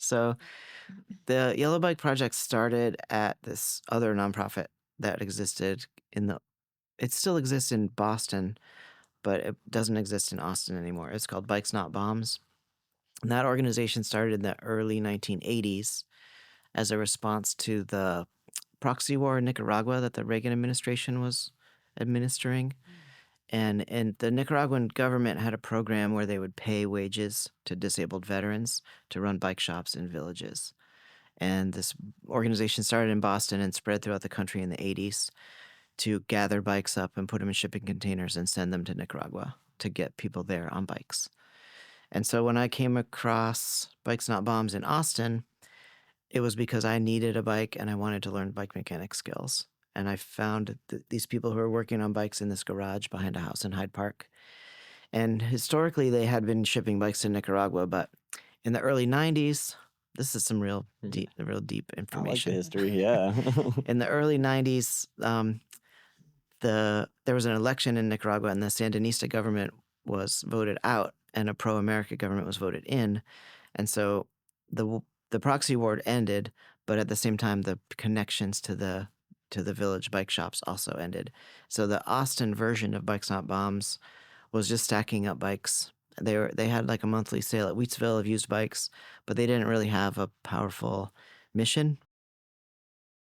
So the Yellow Bike Project started at this other nonprofit that existed in the it still exists in Boston, but it doesn't exist in Austin anymore. It's called Bikes Not Bombs. And that organization started in the early 1980s as a response to the proxy war in Nicaragua that the Reagan administration was administering. And the Nicaraguan government had a program where they would pay wages to disabled veterans to run bike shops in villages. And this organization started in Boston and spread throughout the country in the 80s to gather bikes up and put them in shipping containers and send them to Nicaragua to get people there on bikes. And so when I came across Bikes Not Bombs in Austin, it was because I needed a bike and I wanted to learn bike mechanic skills. And I found these people who were working on bikes in this garage behind a house in Hyde Park. And historically, they had been shipping bikes to Nicaragua, but in the early 90s, this is some real deep I like the information. history. Yeah. In the early 90s, there was an election in Nicaragua, and the Sandinista government was voted out, and a pro-America government was voted in, and so the proxy war ended, but at the same time, the connections to the village bike shops also ended. So the Austin version of Bikes Not Bombs was just stacking up bikes. They had like a monthly sale at Wheatsville of used bikes, but they didn't really have a powerful mission